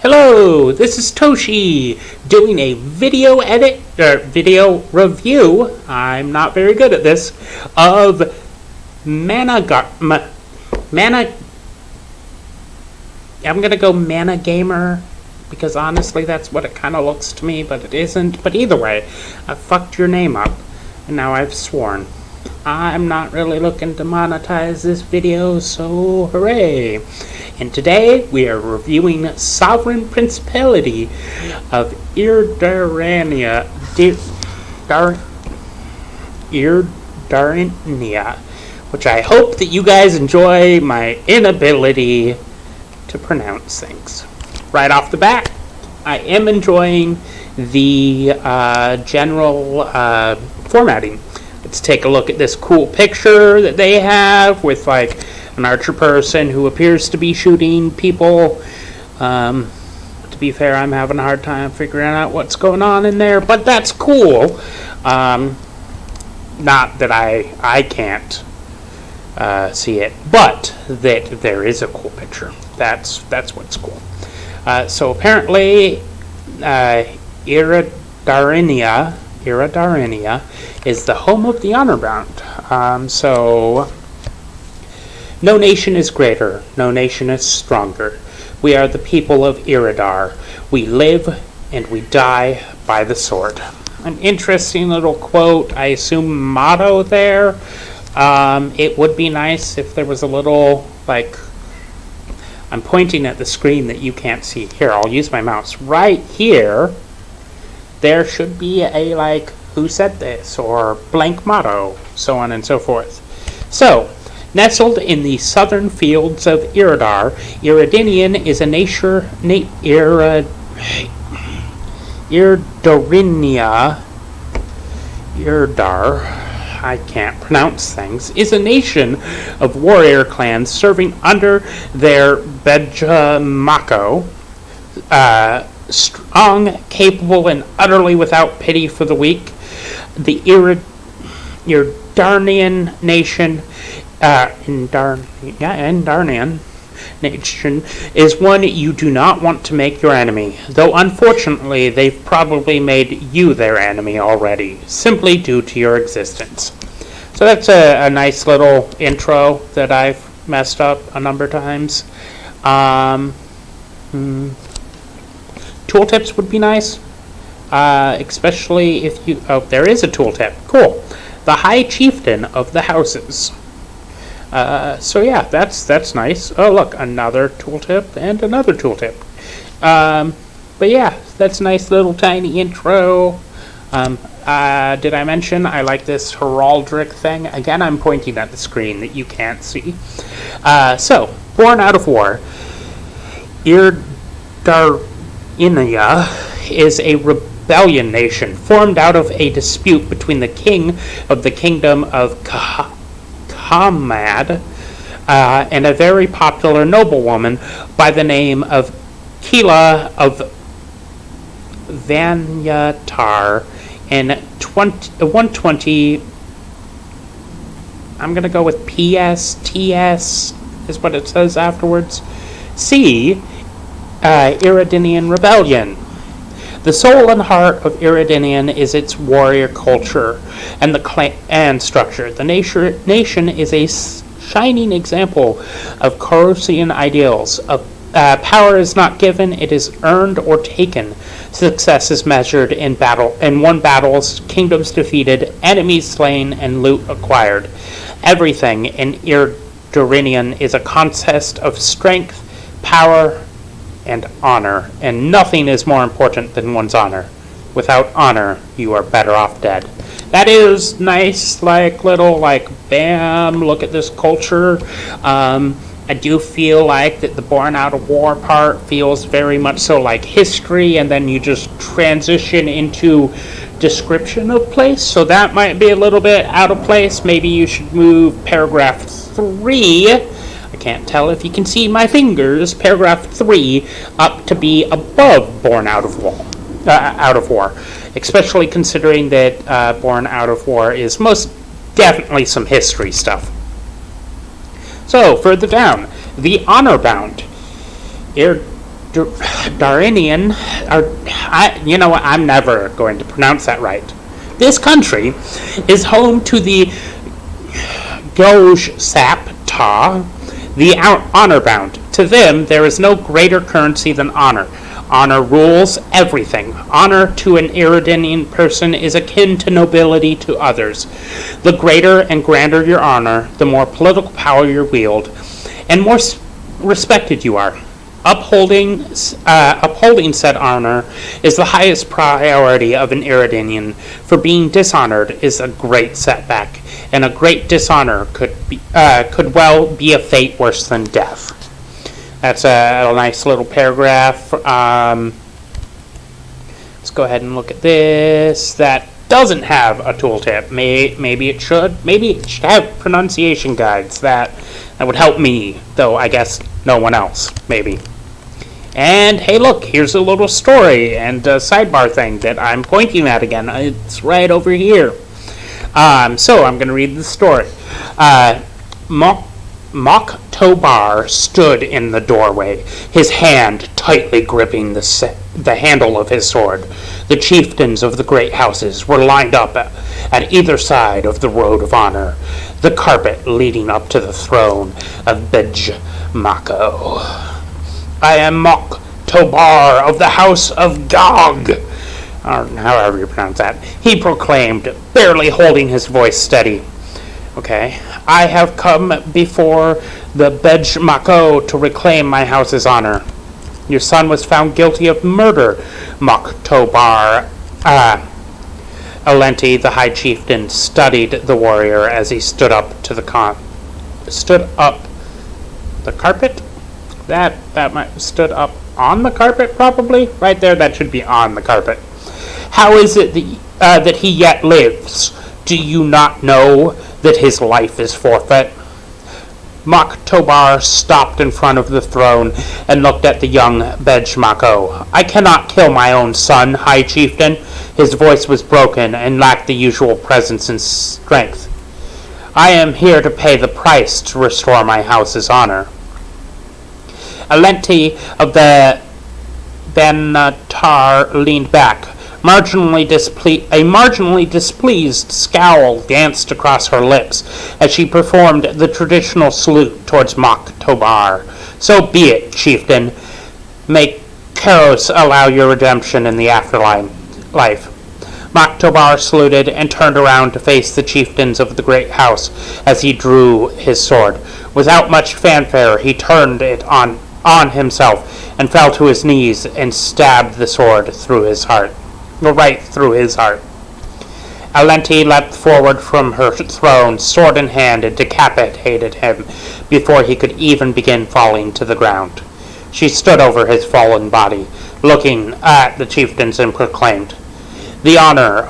Hello, this is Toshi doing a video review. I'm not very good at this of Managarmr. I'm gonna go Managarmr because honestly, that's what it kind of looks to me, but it isn't. But either way, I fucked your name up, and now I've sworn. I'm not really looking to monetize this video, so hooray! And today we are reviewing Sovereign Principality of Irdarina, which I hope that you guys enjoy my inability to pronounce things. Right off the bat, I am enjoying the general formatting. Let's take a look at this cool picture that they have with like an archer person who appears to be shooting people. To be fair, I'm having a hard time figuring out what's going on in there, but that's cool. Not that I can't see it, but that there is a cool picture. That's what's cool. So apparently, Irdarina is the home of the honor bound. So no nation is greater, no nation is stronger. We are the people of Iridar. We live and we die by the sword. An interesting little quote, I assume motto there. It would be nice if there was a little, like, I'm pointing at the screen that you can't see. Here, I'll use my mouse. Right here, there should be a, like, who said this, or blank motto, so on and so forth. So, nestled in the southern fields of Iridar, Irdarina is a Irdar, I can't pronounce things, is a nation of warrior clans serving under their Bejamako, strong, capable, and utterly without pity for the weak. The Irdarnian nation Irdarnian nation is one you do not want to make your enemy, though unfortunately they've probably made you their enemy already, simply due to your existence. So that's a nice little intro that I've messed up a number of times. Tooltips would be nice, especially if you... Oh, there is a tooltip. Cool. The High Chieftain of the Houses. So yeah, that's nice. Oh look, another tooltip and another tooltip. But yeah, that's a nice little tiny intro. Did I mention I like this heraldic thing? Again, I'm pointing at the screen that you can't see. So, born out of war, Irdarina is a rebellion nation formed out of a dispute between the king of the kingdom of Kamad and a very popular noblewoman by the name of Kila of Vanyatar in 120. I'm going to go with PSTS is what it says afterwards. C. Irdarinian Rebellion. The soul and heart of Irdarina is its warrior culture and the clan structure. The nation is a shining example of Corosian ideals. Power is not given, it is earned or taken. Success is measured in battle, in won battles, kingdoms defeated, enemies slain, and loot acquired. Everything in Irdarinian is a contest of strength, power, and honor, and nothing is more important than one's honor. Without honor, you are better off dead. That is nice, like, little, like, bam, look at this culture. I do feel like that the born out of war part feels very much so like history, and then you just transition into description of place, so that might be a little bit out of place. Maybe you should move paragraph 3, I can't tell if you can see my fingers, paragraph 3 up to be above born out of war, especially considering that born out of war is most definitely some history stuff. So, further down, the honor bound. Darinian, you know what, I'm never going to pronounce that right. This country is home to the Goj Sapta, the honor-bound. To them, there is no greater currency than honor. Honor rules everything. Honor to an Irdarinian person is akin to nobility to others. The greater and grander your honor, the more political power you wield, and more respected you are. Upholding said honor is the highest priority of an Irdarinian, for being dishonored is a great setback, and a great dishonor could well be a fate worse than death. That's a nice little paragraph. Let's go ahead and look at this. That doesn't have a tooltip. Maybe it should. Maybe it should have pronunciation guides. That would help me, though I guess no one else. Maybe. And hey, look, here's a little story and a sidebar thing that I'm pointing at again. It's right over here. So I'm going to read the story. Moktobar stood in the doorway, his hand tightly gripping the handle of his sword. The chieftains of the great houses were lined up at either side of the road of honor, the carpet leading up to the throne of Mako. I am Moktobar of the house of Gog, or however you pronounce that, he proclaimed, barely holding his voice steady. Okay. I have come before the Mako to reclaim my house's honor. Your son was found guilty of murder, Moktobar. Alenti, the high chieftain, studied the warrior as he stood up the carpet? That might stood up on the carpet, probably? Right there, that should be on the carpet. How is it that he yet lives? Do you not know that his life is forfeit? Moktobar stopped in front of the throne and looked at the young Mako. I cannot kill my own son, High Chieftain. His voice was broken and lacked the usual presence and strength. I am here to pay the price to restore my house's honor. Alenti of the Benatar leaned back. A marginally displeased scowl danced across her lips as she performed the traditional salute towards Moktobar. So be it, chieftain. May Karos allow your redemption in the afterlife. Moktobar saluted and turned around to face the chieftains of the great house as he drew his sword. Without much fanfare, he turned it on himself and fell to his knees and stabbed the sword right through his heart. Alenti leapt forward from her throne, sword in hand, and decapitated him before he could even begin falling to the ground. She stood over his fallen body, looking at the chieftains, and proclaimed, "The honor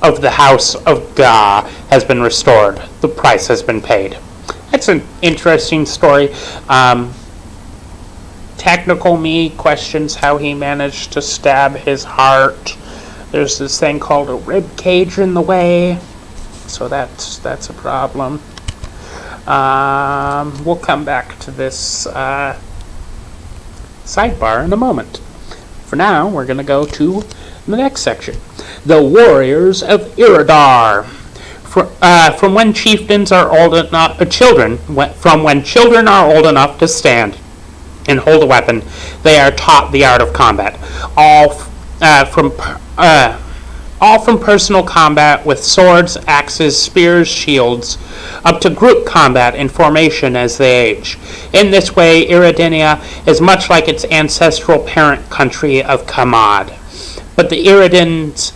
of the house of Ga has been restored. The price has been paid." That's an interesting story. Technical me questions how he managed to stab his heart. There's this thing called a rib cage in the way, so that's a problem. We'll come back to this sidebar in a moment. For now, we're going to go to the next section. The Warriors of Iridar. From when children are old enough to stand and hold a weapon, they are taught the art of combat. All from personal combat with swords, axes, spears, shields, up to group combat in formation as they age. In this way, Irdarina is much like its ancestral parent country of Kamad. But the Iridans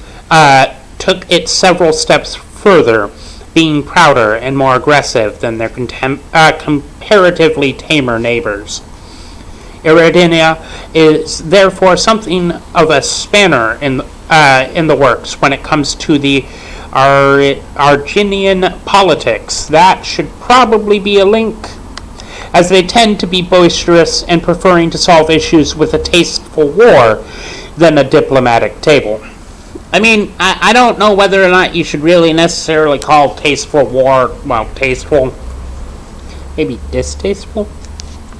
took it several steps further, being prouder and more aggressive than their comparatively tamer neighbors. Irdarina is therefore something of a spanner in the works when it comes to the Arginian politics. That should probably be a link, as they tend to be boisterous and preferring to solve issues with a tasteful war than a diplomatic table. I mean, I don't know whether or not you should really necessarily call tasteful war, well, tasteful, maybe distasteful.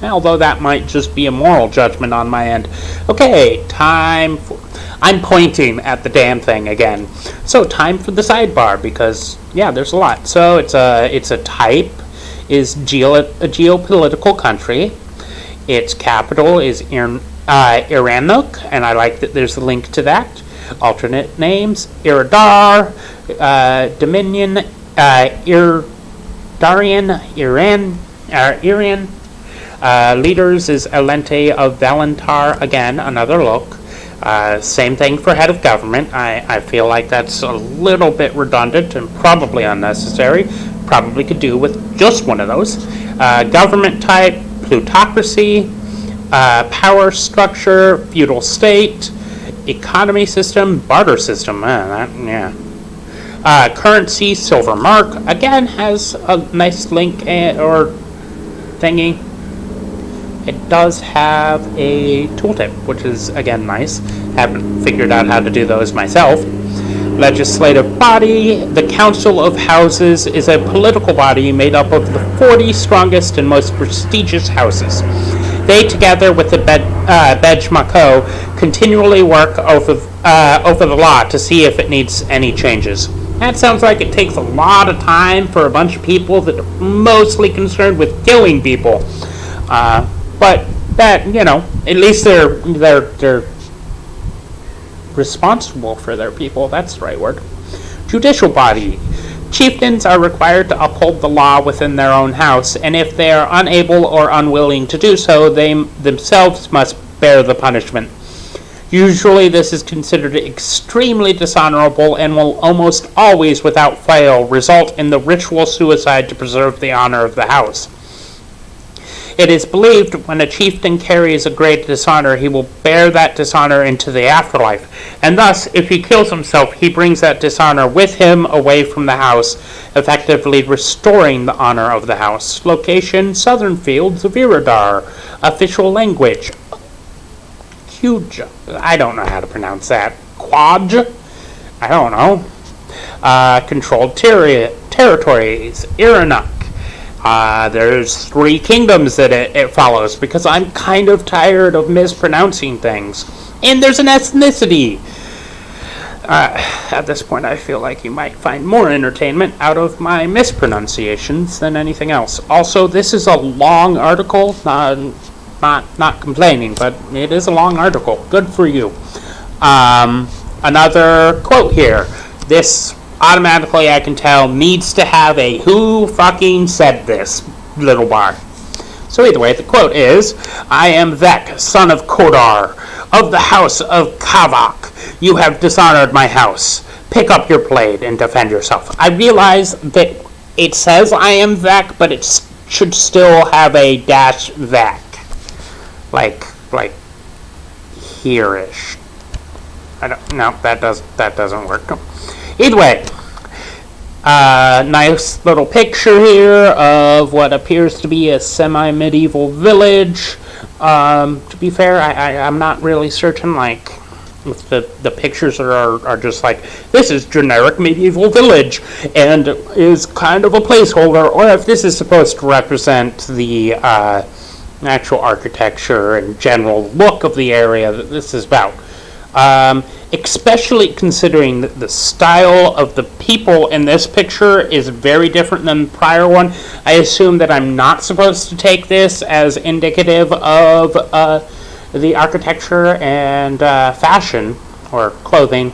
Although that might just be a moral judgment on my end. Okay, time for... I'm pointing at the damn thing again. So time for the sidebar, because, yeah, there's a lot. So it's a type is a geopolitical country. Its capital is Iranuk, and I like that there's a link to that. Alternate names: Irdar, Dominion, Irdarina, Iran. Leaders is Elente of Valentar, again, another look. Same thing for head of government. I feel like that's a little bit redundant and probably unnecessary. Probably could do with just one of those. Government type, plutocracy. Power structure, feudal state. Economy system, barter system. Currency, silver mark. Again, has a nice link or thingy. It does have a tooltip, which is, again, nice. Haven't figured out how to do those myself. Legislative body. The Council of Houses is a political body made up of the 40 strongest and most prestigious houses. They, together with the Bejmako, continually work over the law to see if it needs any changes. That sounds like it takes a lot of time for a bunch of people that are mostly concerned with killing people. But that, at least they're responsible for their people. That's the right word. Judicial body. Chieftains are required to uphold the law within their own house, and if they are unable or unwilling to do so, they themselves must bear the punishment. Usually this is considered extremely dishonorable and will almost always, without fail, result in the ritual suicide to preserve the honor of the house. It is believed when a chieftain carries a great dishonor, he will bear that dishonor into the afterlife, and thus, if he kills himself, he brings that dishonor with him away from the house, effectively restoring the honor of the house. Location: southern fields of Iridar. Official language: Huge. I don't know how to pronounce that. Quaj? I don't know. Controlled territories: Iranuk. There's 3 kingdoms that it follows, because I'm kind of tired of mispronouncing things. And there's an ethnicity. At this point, I feel like you might find more entertainment out of my mispronunciations than anything else. Also, this is a long article. Not complaining, but it is a long article. Good for you. Another quote here. This automatically, I can tell, needs to have a "who fucking said this" little bar. So either way, the quote is, "I am Vek, son of Kodar, of the house of Kavak. You have dishonored my house. Pick up your blade and defend yourself." I realize that it says "I am Vek," but it should still have a dash Vek. Like here-ish. That doesn't work. Either way, nice little picture here of what appears to be a semi-medieval village. To be fair, I'm not really certain, if the pictures are just like, this is generic medieval village, and is kind of a placeholder, or if this is supposed to represent the actual architecture and general look of the area that this is about. Especially considering that the style of the people in this picture is very different than the prior one. I assume that I'm not supposed to take this as indicative of the architecture and fashion, or clothing,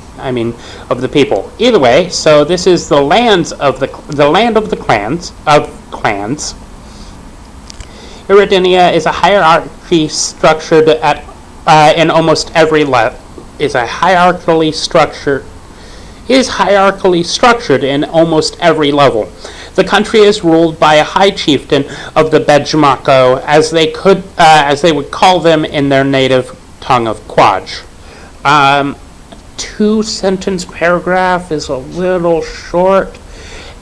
of the people. Either way, so this is the land of the clans. Irdarina is a hierarchy structured in almost every level. Is hierarchically structured in almost every level. The country is ruled by a high chieftain of the Bejmako, as they would call them in their native tongue of Quaj. 2-sentence paragraph is a little short,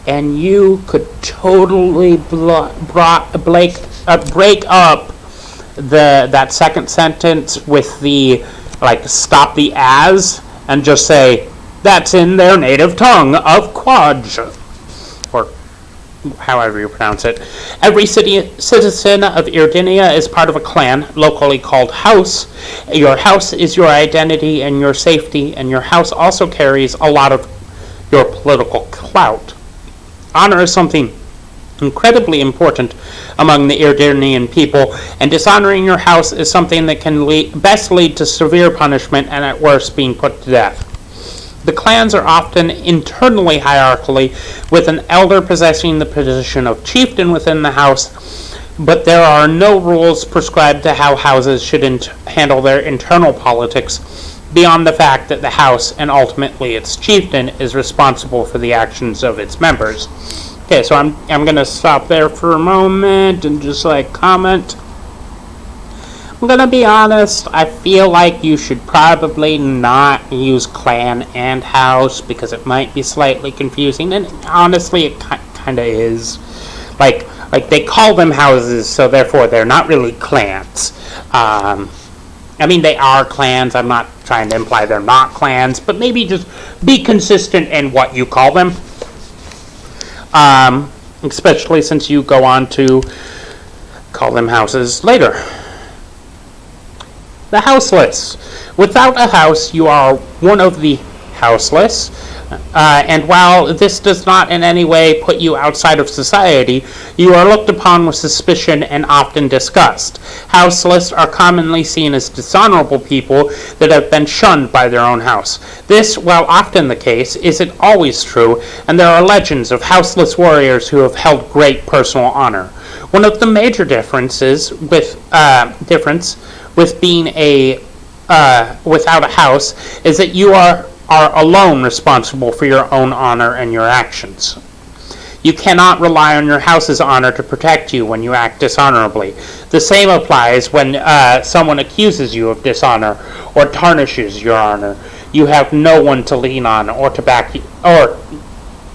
and you could totally break up that second sentence with the stop the "as" and just say, "that's in their native tongue of Quaj." Or, however you pronounce it. Every citizen of Irdarina is part of a clan, locally called house. Your house is your identity and your safety, and your house also carries a lot of your political clout. Honor is something incredibly important among the Irdarinian people, and dishonoring your house is something that can best lead to severe punishment and at worst being put to death. The clans are often internally hierarchically, with an elder possessing the position of chieftain within the house, but there are no rules prescribed to how houses should handle their internal politics, beyond the fact that the house, and ultimately its chieftain, is responsible for the actions of its members. Okay, so I'm going to stop there for a moment and just comment. I'm going to be honest, I feel like you should probably not use clan and house because it might be slightly confusing, and honestly it kind of is. Like they call them houses, so therefore they're not really clans. I mean, they are clans. I'm not trying to imply they're not clans, but maybe just be consistent in what you call them. Especially since you go on to call them houses later. The houseless. Without a house, you are one of the houseless. And while this does not in any way put you outside of society, you are looked upon with suspicion and often discussed. Houseless are commonly seen as dishonorable people that have been shunned by their own house. This, while often the case, isn't always true, and there are legends of houseless warriors who have held great personal honor. One of the major differences with being without a house is that you are alone responsible for your own honor and your actions. You cannot rely on your house's honor to protect you when you act dishonorably. The same applies when someone accuses you of dishonor or tarnishes your honor. You have no one to lean on or to back you or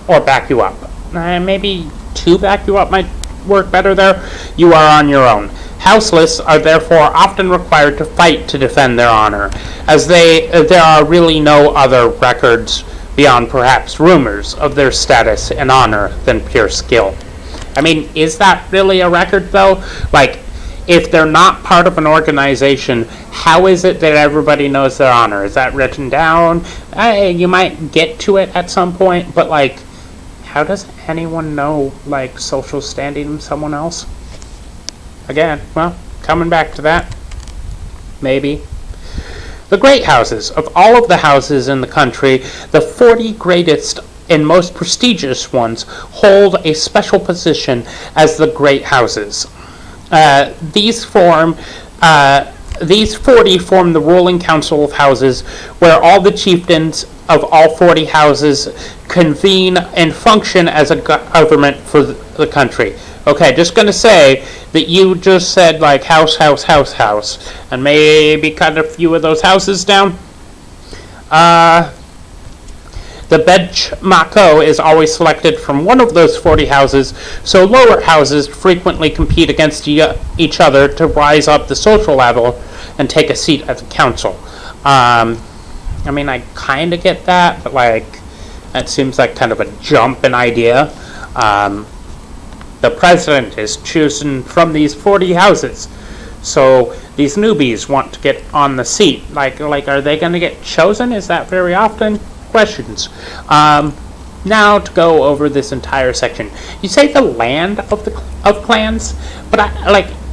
back you up. Maybe to back you up might work better there. You are on your own. Houseless are therefore often required to fight to defend their honor, as there are really no other records beyond perhaps rumors of their status and honor than pure skill. I mean, is that really a record though? Like, if they're not part of an organization, how is it that everybody knows their honor? Is that written down? You might get to it at some point, but how does anyone know social standing of someone else? Again, well, coming back to that, maybe. The great houses. Of all of the houses in the country, the 40 greatest and most prestigious ones hold a special position as the great houses. These 40 form the ruling council of houses, where all the chieftains of all 40 houses convene and function as a government for the country. Okay, just going to say that you just said house, and maybe cut a few of those houses down. The Benchmako is always selected from one of those 40 houses, so lower houses frequently compete against each other to rise up the social level and take a seat at the council. I mean, I kind of get that, but that seems like kind of a jump in idea. The president is chosen from these 40 houses. So these newbies want to get on the seat. Are they going to get chosen? Is that very often? Questions. Now to go over this entire section. You say the land of clans, but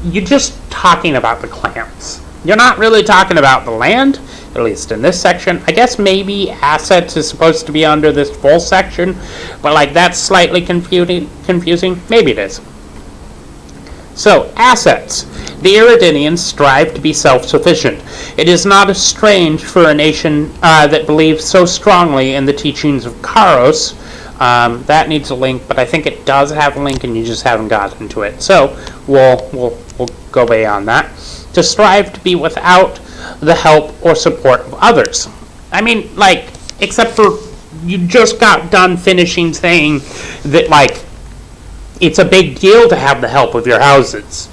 you're just talking about the clans. You're not really talking about the land, at least in this section. I guess maybe assets is supposed to be under this full section, but that's slightly confusing. Maybe it is. So, assets. The Irdarinians strive to be self-sufficient. It is not strange for a nation that believes so strongly in the teachings of Karos. That needs a link, but I think it does have a link and you just haven't gotten to it. So, we'll go beyond that. To strive to be without the help or support of others. I mean, except for you just got done finishing saying that, it's a big deal to have the help of your houses.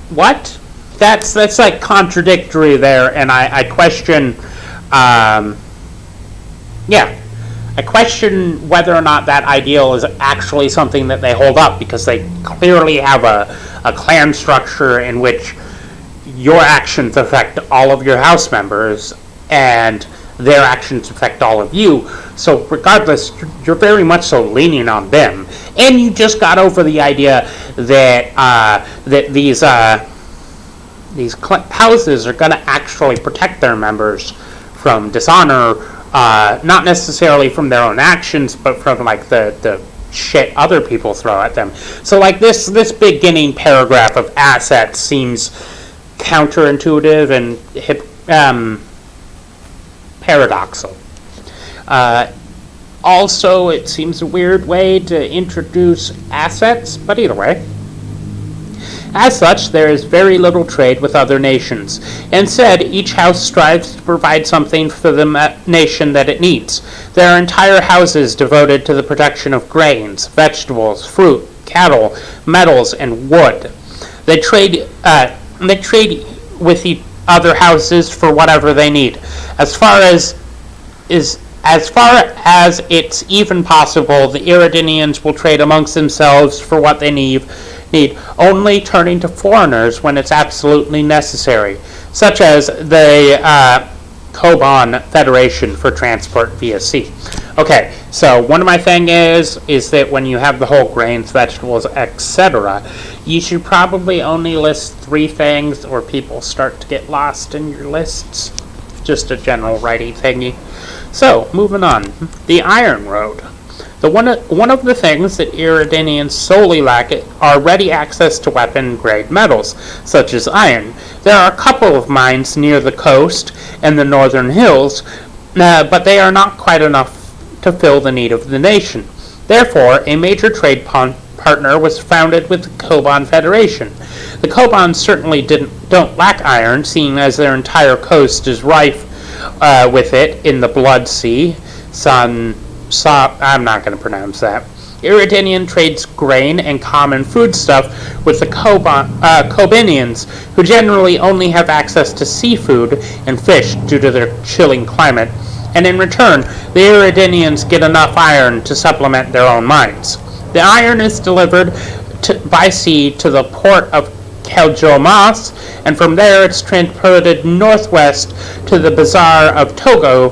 What? That's contradictory there, and I question, I question whether or not that ideal is actually something that they hold up, because they clearly have a clan structure in which your actions affect all of your house members, and their actions affect all of you. So regardless, you're very much so leaning on them. And you just got over the idea that these houses are going to actually protect their members from dishonor, not necessarily from their own actions, but from like the shit other people throw at them. So like this beginning paragraph of assets seems counterintuitive and paradoxical. Also, it seems a weird way to introduce assets, but either way. As such, there is very little trade with other nations. Instead, each house strives to provide something for the nation that it needs. There are entire houses devoted to the production of grains, vegetables, fruit, cattle, metals, and wood. They trade with each other houses for whatever they need. As far as it's even possible, the Irdarinians will trade amongst themselves for what they need, only turning to foreigners when it's absolutely necessary, such as the Koban Federation for transport via sea. Okay, so one of my thing is that when you have the whole grains, vegetables, etc., you should probably only list 3 things, or people start to get lost in your lists. Just a general righty thingy. So, moving on. The Iron Road. One of the things that Irdarinians solely lack are ready access to weapon-grade metals, such as iron. There are a couple of mines near the coast and the northern hills, but they are not quite enough to fill the need of the nation. Therefore, a major trade partner was founded with the Koban Federation. The Kobans certainly don't lack iron, seeing as their entire coast is rife with it in the Blood Sea. I'm not going to pronounce that. Irdarinian trades grain and common foodstuff with the Kobanians, who generally only have access to seafood and fish due to their chilling climate, and in return, the Irdarinians get enough iron to supplement their own mines. The iron is delivered by sea to the port of Keljomas, and from there it's transported northwest to the bazaar of Toghul,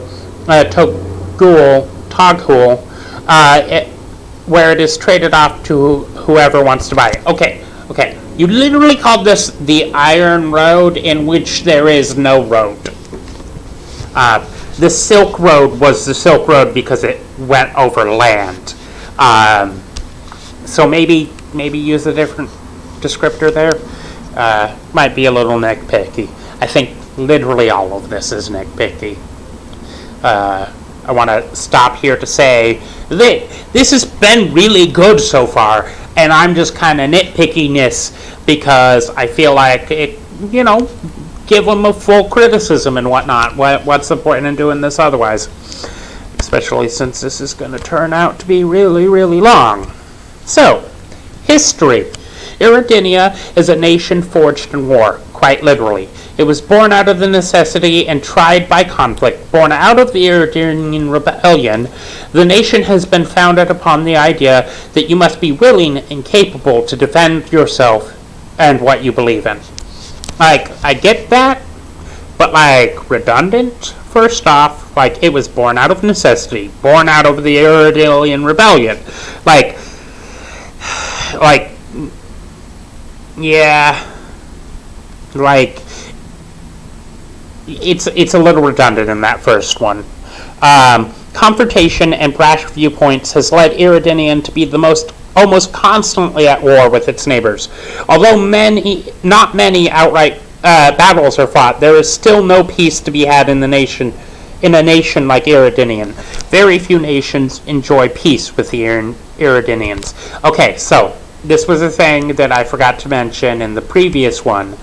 where it is traded off to whoever wants to buy it. Okay. You literally called this the Iron Road, in which there is no road. The Silk Road was the Silk Road because it went over land. So maybe use a different descriptor there. Might be a little nitpicky. I think literally all of this is nitpicky. I want to stop here to say that this has been really good so far, and I'm just kind of nitpickiness because I feel like it, give them a full criticism and whatnot. What's the point in doing this otherwise? Especially since this is going to turn out to be really, really long. So, history. Irdarina is a nation forged in war, quite literally. It was born out of the necessity and tried by conflict. Born out of the Irdarinian rebellion, the nation has been founded upon the idea that you must be willing and capable to defend yourself and what you believe in. I get that, but redundant? First off, it was born out of necessity, born out of the Irdarinian rebellion. It's a little redundant in that first one. Confrontation and brash viewpoints has led Irdarina to be almost constantly at war with its neighbors. Although not many outright battles are fought, there is still no peace to be had in a nation like Irdarina. Very few nations enjoy peace with the Irdarinians. Okay, so this was a thing that I forgot to mention in the previous one.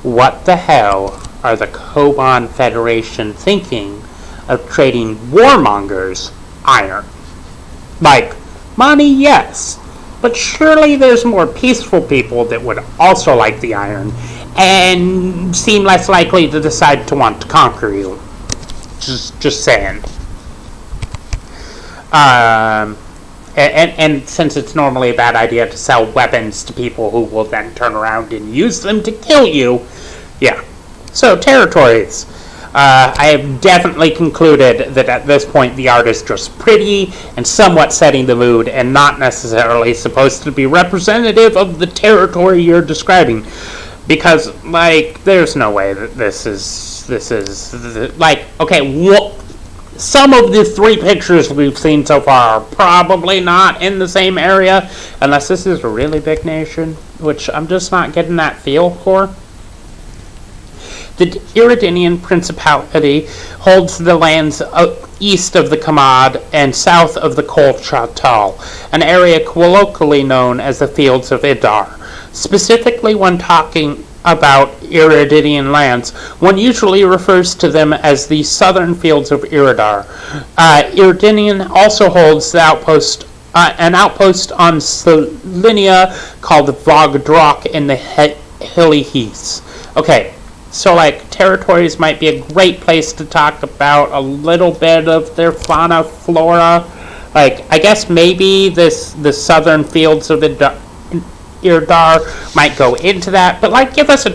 What the hell are the Koban Federation thinking of trading warmongers iron? Money, yes, but surely there's more peaceful people that would also like the iron and seem less likely to decide to want to conquer you. Just saying. And since it's normally a bad idea to sell weapons to people who will then turn around and use them to kill you, yeah. So, territories. I have definitely concluded that at this point the art is just pretty and somewhat setting the mood and not necessarily supposed to be representative of the territory you're describing. Because, like, there's no way that this is like, okay, some of the 3 pictures we've seen so far are probably not in the same area, unless this is a really big nation, which I'm just not getting that feel for. The Irdarinian Principality holds the lands east of the Kamad and south of the Kol Chatal, an area colloquially known as the Fields of Idar. Specifically, when talking about Irdarinian lands, one usually refers to them as the southern fields of Iridar. Irdarinian also holds the an outpost on Salinia called Vogdrok in the hilly heaths. Okay, so like territories might be a great place to talk about a little bit of their fauna, flora. Like, I guess maybe the southern fields of Irdar might go into that, but like give us a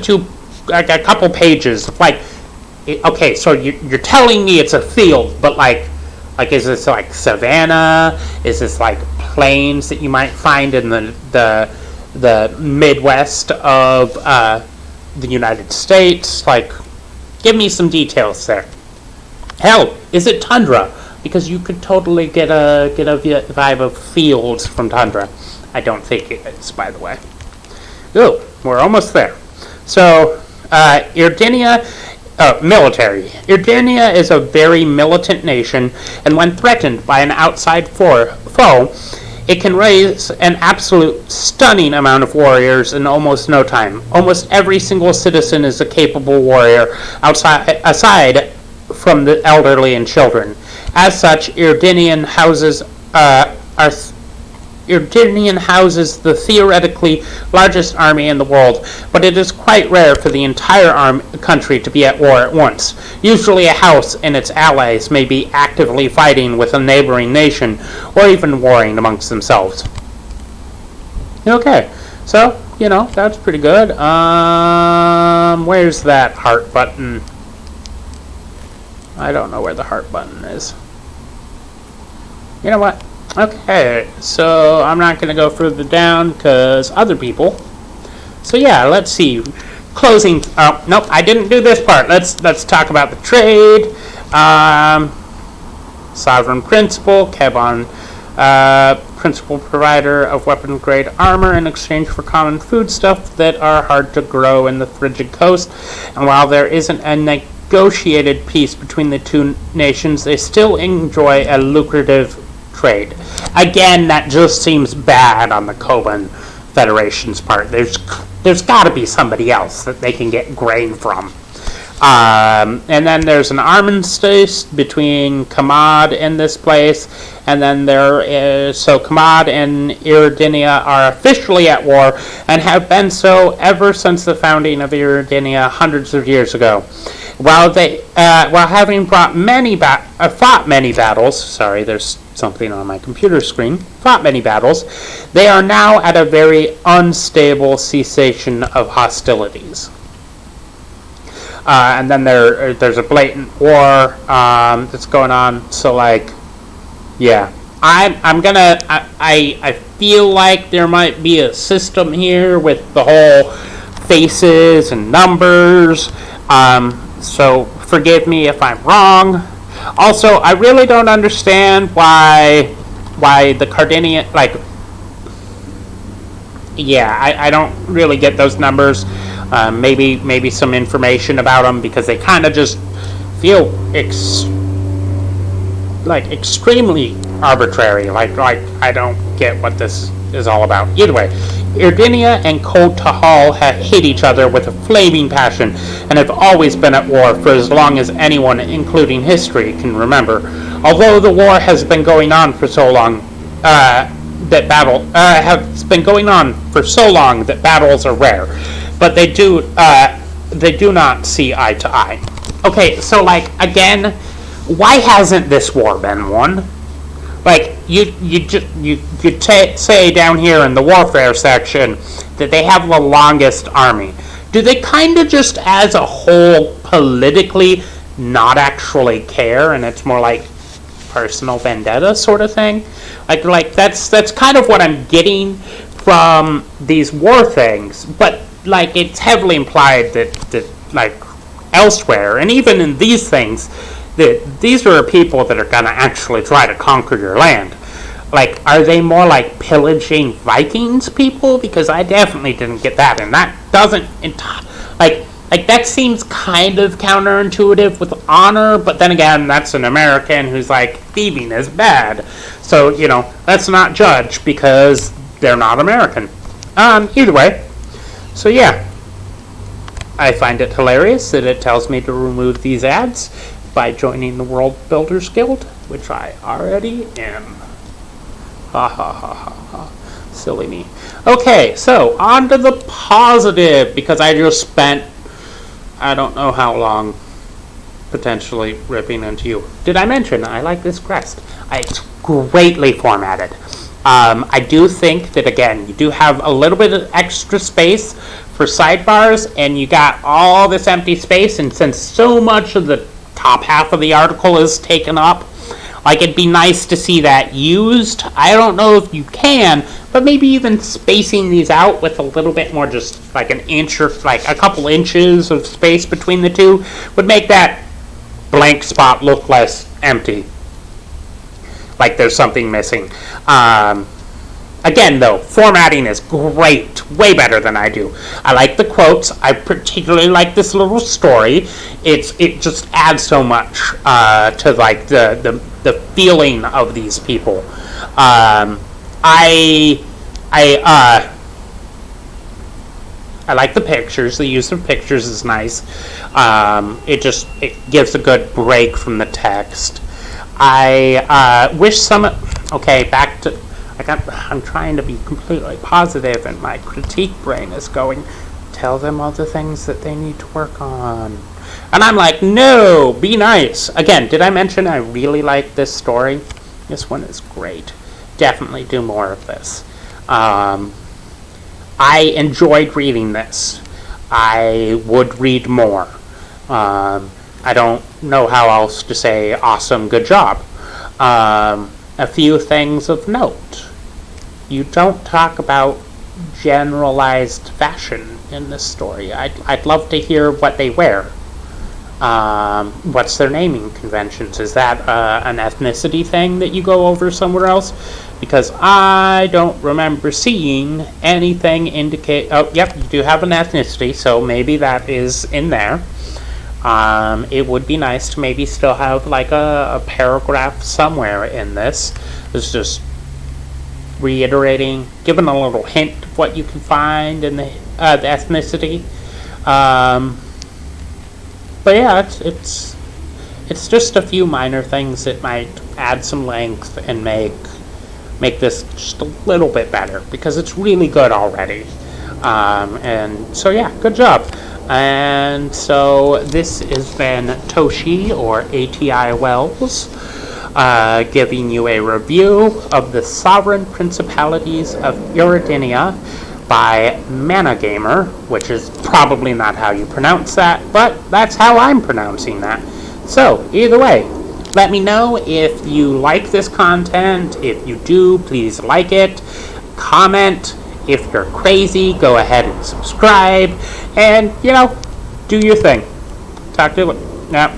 couple pages of like, okay, so you're telling me it's a field, but like is this like savanna? Is this like plains that you might find in the Midwest of the United States? Like, give me some details there. Hell, is it tundra? Because you could totally get a vibe of fields from tundra. I don't think it is, by the way. Ooh, we're almost there. So, Irdarina, military. Irdarina is a very militant nation, and when threatened by an outside foe, it can raise an absolute stunning amount of warriors in almost no time. Almost every single citizen is a capable warrior, aside from the elderly and children. As such, Irdarina houses the theoretically largest army in the world, but it is quite rare for the entire country to be at war at once. Usually a house and its allies may be actively fighting with a neighboring nation, or even warring amongst themselves. Okay, so, that's pretty good. Where's that heart button? I don't know where the heart button is. You know what? Okay, so I'm not going to go further down because other people. So yeah, let's see. Closing. Oh, nope, I didn't do this part. Let's talk about the trade. Sovereign principal, Kebon, principal provider of weapon-grade armor in exchange for common foodstuff that are hard to grow in the frigid coast. And while there isn't a negotiated peace between the two nations, they still enjoy a lucrative trade. Again, that just seems bad on the Koban Federation's part. There's got to be somebody else that they can get grain from. And then there's an armistice between Kamad and this place, and then so Kamad and Irdarina are officially at war and have been so ever since the founding of Irdarina hundreds of years ago. While having fought many battles, sorry, there's something on my computer screen, fought many battles, they are now at a very unstable cessation of hostilities. And then there's a blatant war that's going on. So like, yeah, I feel like there might be a system here with the whole faces and numbers. So forgive me if I'm wrong. Also, I really don't understand why the Cardinian, like, yeah, I don't really get those numbers. Maybe some information about them, because they kind of just feel extremely arbitrary. Like I don't get what this is all about. Either way, Irdarina and Kol Tahal hate each other with a flaming passion and have always been at war for as long as anyone, including history, can remember. Although the war has been going on for so long that battles are rare, but they do not see eye to eye. Okay, so like again, why hasn't this war been won? like you say down here in the warfare section that they have the longest army. Do they kind of just as a whole politically not actually care, and it's more like personal vendetta sort of thing? Like that's kind of what I'm getting from these war things, but like it's heavily implied that like elsewhere, and even in these things, that these are people that are going to actually try to conquer your land. Like, are they more like pillaging Vikings people? Because I definitely didn't get that, and that doesn't like that seems kind of counterintuitive with honor, but then again, that's an American who's like, thieving is bad. So, let's not judge because they're not American. Either way. So yeah, I find it hilarious that it tells me to remove these ads by joining the World Builders Guild, which I already am. Ha ha ha ha ha. Silly me. Okay, so on to the positive, because I just spent I don't know how long potentially ripping into you. Did I mention I like this crest? It's greatly formatted. I do think that, again, you do have a little bit of extra space for sidebars, and you got all this empty space, and since so much of the top half of the article is taken up, like, it'd be nice to see that used. I don't know if you can, but maybe even spacing these out with a little bit more, just like an inch or like a couple inches of space between the two would make that blank spot look less empty, like there's something missing. Again, though, formatting is great, way better than I do. I like the quotes. I particularly like this little story. It just adds so much to like the feeling of these people. I like the pictures. The use of pictures is nice. It gives a good break from the text. I wish some. Okay, back to. I'm trying to be completely positive, and my critique brain is going, tell them all the things that they need to work on. And I'm like, no, be nice. Again, did I mention I really like this story? This one is great. Definitely do more of this. I enjoyed reading this. I would read more. I don't know how else to say awesome, good job. A few things of note. You don't talk about generalized fashion in this story. I'd love to hear what they wear. What's their naming conventions? Is that an ethnicity thing that you go over somewhere else? Because I don't remember seeing anything indicate... Oh, yep, you do have an ethnicity, so maybe that is in there. It would be nice to maybe still have like a paragraph somewhere in this. It's just reiterating, giving a little hint of what you can find in the ethnicity. But yeah, it's just a few minor things that might add some length and make this just a little bit better, because it's really good already. And so yeah, good job. And so this has been Toshi, or ATI Wells, giving you a review of the Sovereign Principalities of Irdarina by Managarmr, which is probably not how you pronounce that, but that's how I'm pronouncing that. So, either way, let me know if you like this content. If you do, please like it, comment. If you're crazy, go ahead and subscribe, and, do your thing. Talk to you. Yeah.